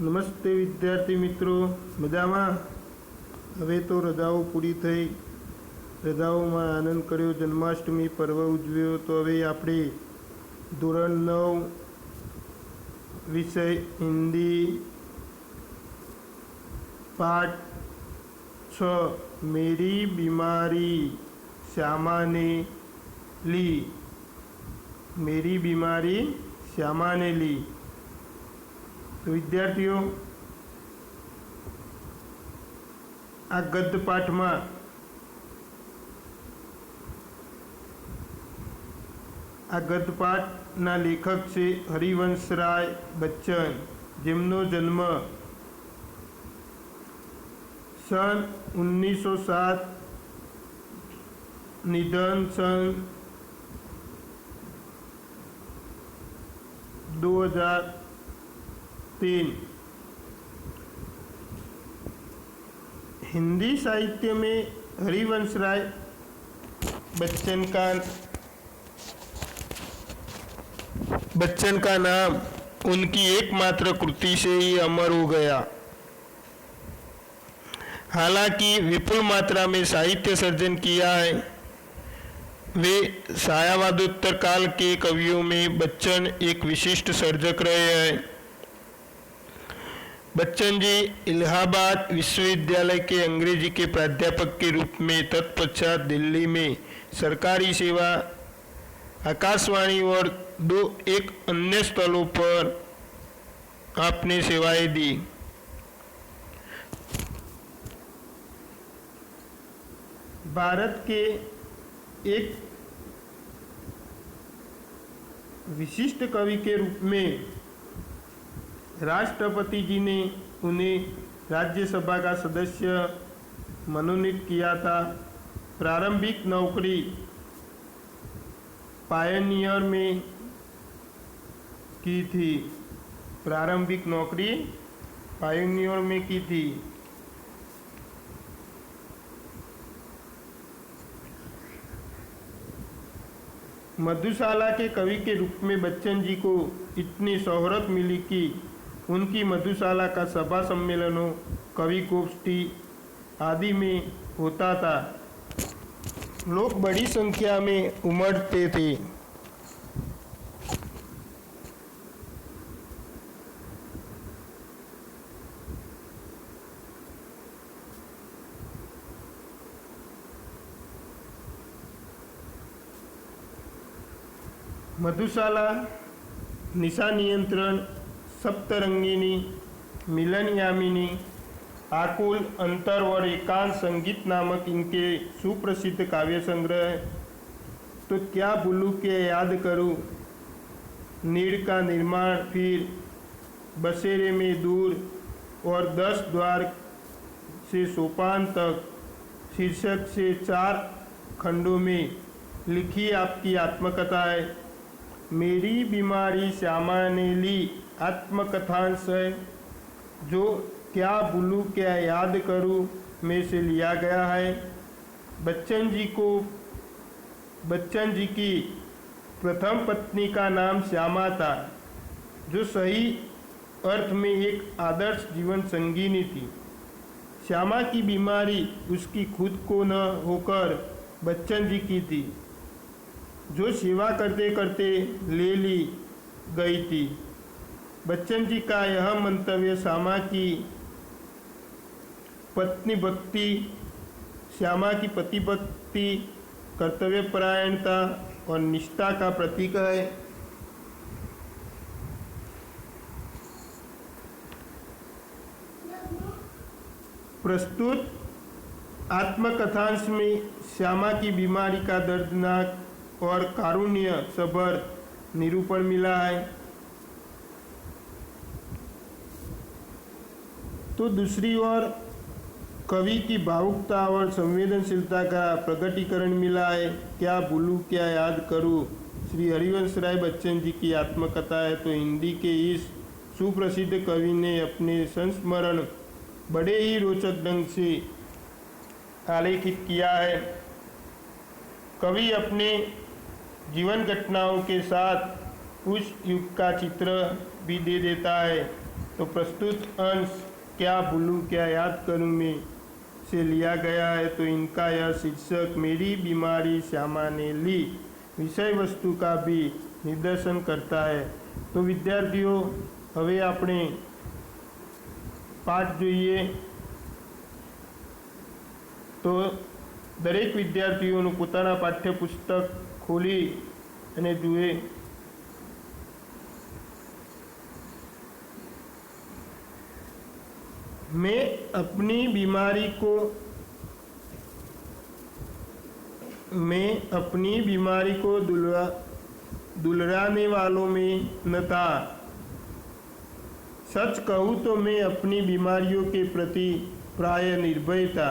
નમસ્તે વિદ્યાર્થી મિત્રો, મજામાં? હવે તો રજાઓ પૂરી થઈ, રજાઓમાં આનંદ કર્યો, જન્માષ્ટમી પર્વ ઉજવ્યો. તો હવે આપણે ધોરણ 9 વિષય હિન્દી પાઠ 6 मेरी बीमारी श्यामा ने ली. मेरी बीमारी श्यामा ने ली. तो विद्यार्थियों, आ गद्य पाठ में आ गद्य पाठ ना लेखक से हरिवंशराय बच्चन, जेमनो जन्म सन 1907, निधन सन 2003. हिंदी साहित्य में हरिवंशराय बच्चन का नाम उनकी एकमात्र कृति से ही अमर हो गया. हालांकि विपुल मात्रा में साहित्य सर्जन किया है. वे सायावादोत्तर काल के कवियों में बच्चन एक विशिष्ट सर्जक रहे हैं. बच्चन जी इलाहाबाद विश्वविद्यालय के अंग्रेजी के प्राध्यापक के रूप में, तत्पश्चात दिल्ली में सरकारी सेवा, आकाशवाणी और एक अन्य स्थलों पर आपने सेवाएं दी. भारत के एक विशिष्ट कवि के रूप में राष्ट्रपति जी ने उन्हें राज्यसभा का सदस्य मनोनीत किया था. प्रारंभिक नौकरी पायनियर में की थी. प्रारंभिक नौकरी पायनियर में की थी. मधुशाला के कवि के रूप में बच्चन जी को इतनी शोहरत मिली कि उनकी मधुशाला का सभा सम्मेलनों, कवि गोष्ठी आदि में होता था. लोग बड़ी संख्या में उमड़ते थे. मधुशाला, निशा नियंत्रण, सप्तरंगिनी, मिलन यामिनी, आकुल, अंतर और एकांत संगीत नामक इनके सुप्रसिद्ध काव्य संग्रह. तो क्या भूलूं क्या याद करूं, नीड़ का निर्माण, फिर बसेरे में दूर और 10 द्वार से सोपान तक शीर्षक से 4 खंडों में लिखी आपकी आत्मकथा है. मेरी बीमारी श्यामा ने ली आत्मकथांश है, जो क्या भूलूं क्या याद करूं में से लिया गया है. बच्चन जी की प्रथम पत्नी का नाम श्यामा था, जो सही अर्थ में एक आदर्श जीवन संगिनी थी. श्यामा की बीमारी उसकी खुद को न होकर बच्चन जी की थी, जो सेवा करते करते ले ली गई थी. बच्चन जी का यह मंतव्य श्यामा की पत्नी भक्ति, श्यामा की पतिभक्ति, कर्तव्यपरायणता और निष्ठा का प्रतीक है. प्रस्तुत आत्मकथांश में श्यामा की बीमारी का दर्दनाक और कारुण्य सभर निरूपण मिला है. तो दूसरी ओर कवि की भावुकता और संवेदनशीलता का प्रकटीकरण मिला है. क्या भूलूं क्या याद करूं श्री हरिवंशराय बच्चन जी की आत्मकथा है. तो हिंदी के इस सुप्रसिद्ध कवि ने अपने संस्मरण बड़े ही रोचक ढंग से आलेखित किया है. कवि अपने जीवन घटनाओं के साथ उस युग का चित्र भी दे देता है. तो प्रस्तुत अंश क्या भूलूं क्या याद करूं में से लिया गया है। तो इनका यह शीर्षक मेरी बीमारी श्यामा ने ली विषय वस्तु का भी निर्देशन करता है। तो विद्यार्थियों हवे આપણે પાઠ જોઈએ। તો દરેક વિદ્યાર્થીઓનું પોતાના પાઠ્યપુસ્તક ખોલી અને જુએ। मैं अपनी बीमारी को दुलराने वालों में न था। सच कहूँ तो मैं अपनी बीमारियों के प्रति प्राय निर्भय था।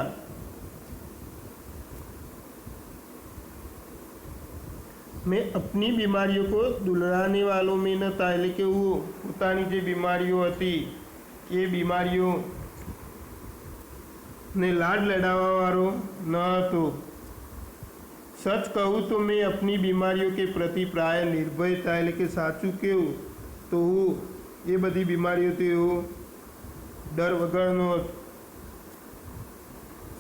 मैं अपनी बीमारियों को दुलराने वालों में न था એટલે કે હું પોતાની જે બીમારીઓ હતી એ બીમારીઓ ने लाड लड़ावा वालो न હતો। सच कहूँ तो मैं अपनी बीमारियों के प्रति प्राय निर्भय था એટલે કે સાચું કેવું તો હું ये बधी बीमारीओथी હું डर वगरनो હતો।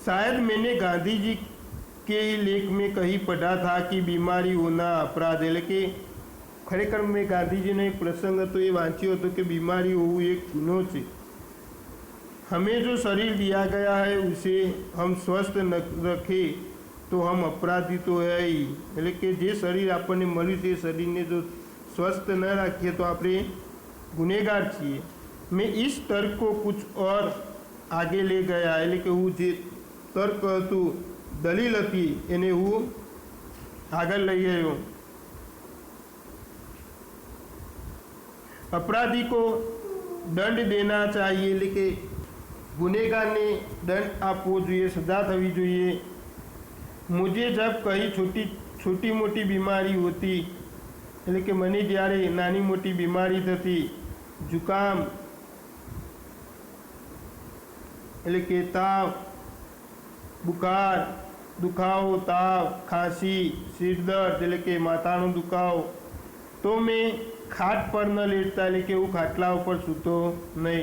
शायद मैंने गांधी जी के लेख में कहीं पढ़ा था कि बीमारी होना अपराध એટલે કે खरेखर मैं गांधीजीનો एक प्रसंग હતો એ વાંચ્યો હતો कि बीमारी होવું एक गुनो છે। हमें जो शरीर दिया गया है उसे हम स्वस्थ न रखें तो हम अपराधी तो है ही એટલે કે જે શરીર આપણને મળ્યું છે શરીરને જો સ્वस्थ न રાખીએ તો આપણે गुनेगार છીએ। मैं इस तर्क को कुछ और आगे ले गया એટલે કે હું જે તર્ક હતું દલીલ હતી એને હું આગળ લઈ ગયો। अपराधी को दंड देना चाहिए એટલે કે गुनेगारने दंड आपवो જોઈએ सजा थवी જોઈએ। मुझे जब कहीं छोटी मोटी बीमारी होती એટલે કે મને જ્યારે નાની મોટી બીમારી થતી जुकाम એટલે કે તાવ बुखार दुखावो ताव खांसी सिर दर्द એટલે કે માથાનો દુખાવો तो मैं खाट पर न लेटता એટલે કે હું ખાટલા ઉપર સૂતો નહીં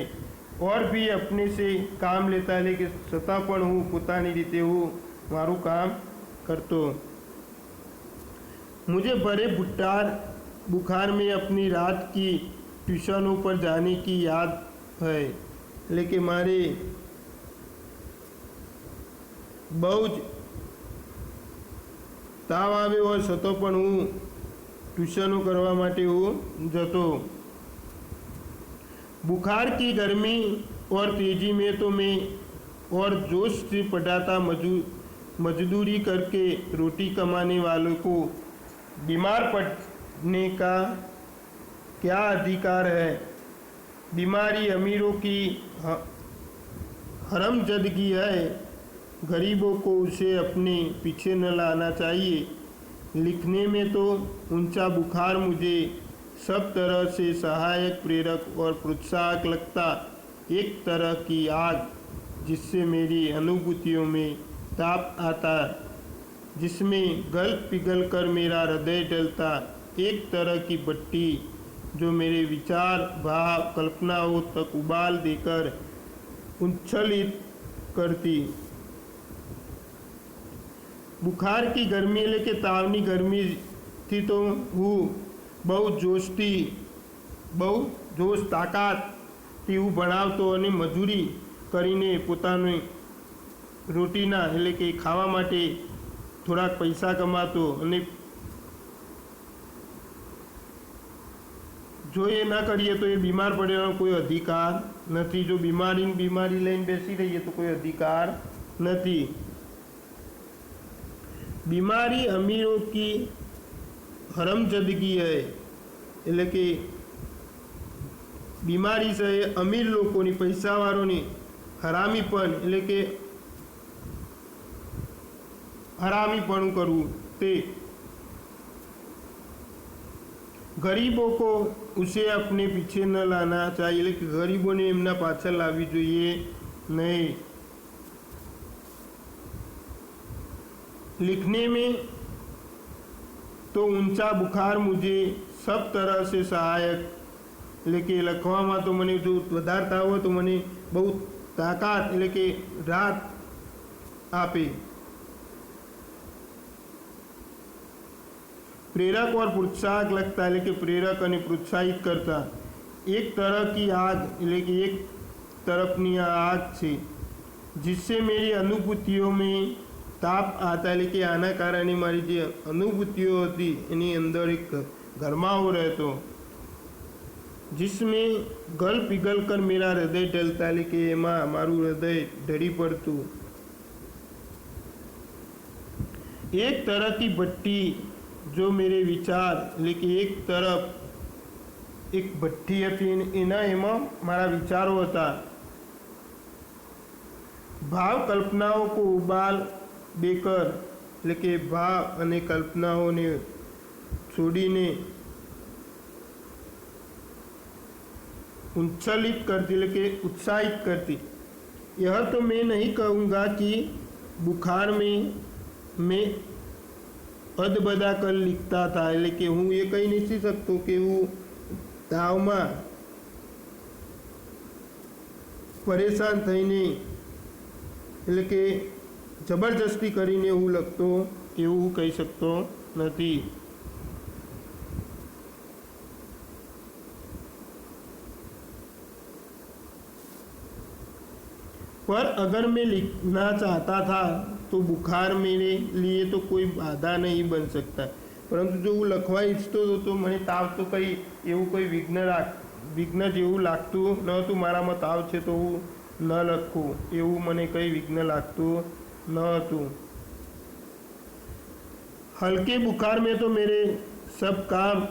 और भी अपने से काम लेता है कि छतां पण हूँ पोतानी रीते हूँ मारू काम करतो। मुझे बड़े बुखार में अपनी रात की ट्यूशनों पर जाने की याद है लेकिन मारे बहुत ताव आवे और छतो पण हूँ ट्यूशनों करवा माटे हूँ जतो। बुखार की गर्मी और तेज़ी में तो मैं और जोश से पटाता मजदूरी करके रोटी कमाने वालों को बीमार पड़ने का क्या अधिकार है। बीमारी अमीरों की हरमजदगी है, गरीबों को उसे अपने पीछे न लाना चाहिए। लिखने में तो ऊंचा बुखार मुझे सब तरह से सहायक प्रेरक और प्रोत्साहक लगता। एक तरह की आग जिससे मेरी अनुभूतियों में ताप आता, जिसमें गल पिघल कर मेरा हृदय जलता। एक तरह की भट्टी जो मेरे विचार भाव कल्पनाओं तक उबाल देकर उच्छलित करती। बुखार की गर्मी लेके तावनी गर्मी थी तो हूँ बहुत जोश ताकातथी हूँ भणावतो अने मजूरी करीने पोतानी रोटीना એટલે કે ખાવા માટે થોડાક પૈસા કમાતો અને જો એ ના કરીએ તો એ બીમાર પડવાનો કોઈ અધિકાર નથી। જો બીમારી લઈને બેસી રહીએ તો કોઈ અધિકાર નથી। बीमारी अमीरों की हरमजदगी है એટલે કે बीमारी से अमीर लोगों पैसावाळोनी हरामीपण એટલે કે हरामीपणું કરવું તે। गरीबों को उसे अपने पीछे न लाना चाहिए એટલે કે ગરીબોને એમના પાછળ લાવવી જોઈએ नहीं। लिखने में तो ऊंचा बुखार मुझे सब तरह से सहायक એટલે કે લખવામાં તો મને જો વધારે તાવ હોય તો મને બહુ તાકાત એટલે કે રાહત આપે। प्रेरक और प्रोत्साहक लगता है कि प्रेरक और प्रोत्साहित करता। एक तरह की आग એટલે કે એક તરફની આગ છે जिससे मेरी अनुभूतियों में ताप आता है कि आना कारणे मारी જે અનુભૂતિઓ હતી એની અંદર એક ગરમાવો રહેતો जिसमें गल पिघल कर मेरा हृदय ढलता है कि એમાં મારું હૃદય ઢળી પડતું। एक तरह की भट्टी जो मेरे विचार એટલે કે એક તરફ એક ભઠ્ઠી હતી એના એમાં મારા વિચારો હતા। ભાવ કલ્પનાઓ को उबाल देकर એટલે કે ભાવ અને કલ્પનાઓને છોડીને उच्छलित करती એટલે કે उत्साहित करती। यह तो मैं नहीं कहूँगा कि बुखार में मैं अदबदा कर लिखता था એટલે કે હું એ કહી નથી શકતો કે હું તાવમાં પરેશાન થઈને એટલે કે જબરજસ્તી કરીને હું લખતો એવું હું કહી શકતો નથી। पर अगर मैं लिखना चाहता था तो बुखार मेरे लिए तो कोई बाधा नहीं बन सकता। परंतु जो હું લખવા ઈચ્છતો હતો તો મને તાવ તો કંઈ એવું કોઈ વિઘ્ન જેવું લાગતું ન હતું। મારામાં તાવ છે તો હું ન લખું એવું મને કંઈ વિઘ્ન લાગતું ન હતું। हल्के बुखार में तो मेरे सब काम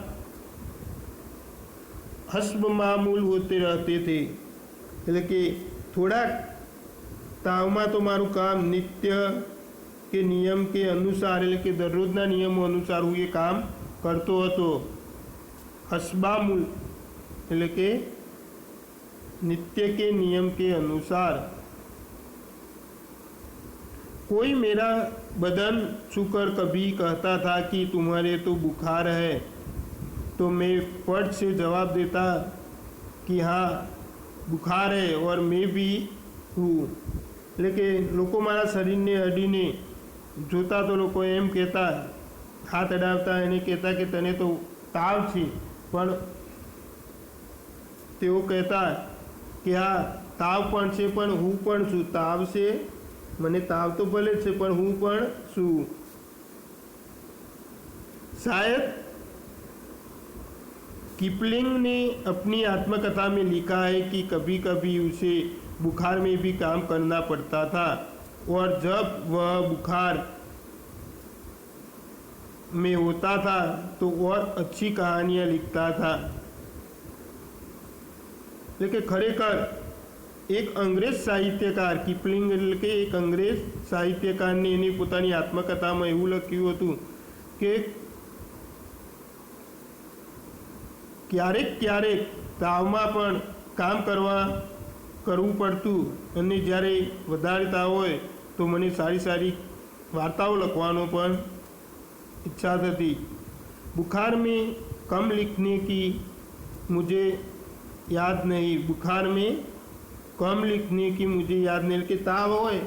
हस्ब मामूल होते रहते थे એટલે કે થોડા તાવમાં તો મારું કામ નિત્ય કે નિયમ કે અનુસાર એટલે કે દરરોજના નિયમો અનુસાર હું એ કામ કરતો હતો। હસબામુલ એટલે કે नित्य के नियम के अनुसार। कोई मेरा बदन छूकर कभी कहता था कि तुम्हारे तो बुखार है तो मैं फट से जवाब देता कि हाँ बुखार है और मैं भी हूँ। એટલે કે લોકો મારા શરીરને અડીને જોતા તો લોકો એમ કહેતા હાથ અડાવતા એને કહેતા કે તને તો તાવ છે પણ તેઓ કહેતા કે હા તાવ પણ છે પણ હું પણ છું। તાવ છે મને તાવ તો ભલે છે પણ હું પણ છું। शायद किपलिंग ने अपनी आत्मकथा में लिखा है कि कभी कभी उसे बुखार में भी काम करना पड़ता था और जब वह बुखार में होता था तो और अच्छी कहानियाँ लिखता था। लेकिन खरेखर एक अंग्रेज साहित्यकार किपलिंग એટલે કે એક અંગ્રેજ સાહિત્યકારને એની પોતાની આત્મકથામાં એવું લખ્યું હતું કે ક્યારેક ક્યારેક તાવમાં પણ કામ કરવું પડતું અને જ્યારે વધારે તાવ હોય તો મને સારી સારી વાર્તાઓ લખવાનો પણ ઈચ્છા થતી। बुखार में कम लिखने की मुझे याद नहीं। बुखार में कम लिखने की मुझे याद नहीं કે તાવ હોય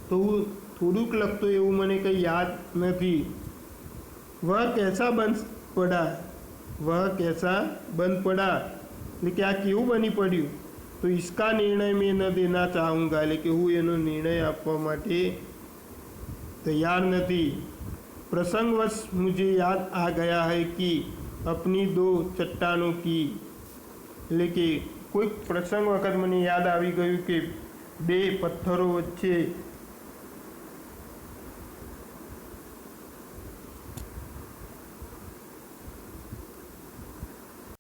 તો હું થોડુંક લખતો એવું મને કંઈ યાદ નથી। वह कैसा बन पड़ा એટલે કે આ કેવું બની પડ્યું। तो इसका निर्णय मैं न देना चाहूँगा એટલે કે હું એનો નિર્ણય આપવા માટે तैयार नहीं। प्रसंगवश मुझे याद आ गया है कि अपनी दो चट्टानों की એટલે કે કોઈક પ્રસંગ વખત મને યાદ આવી ગયું કે બે પથ્થરો વચ્ચે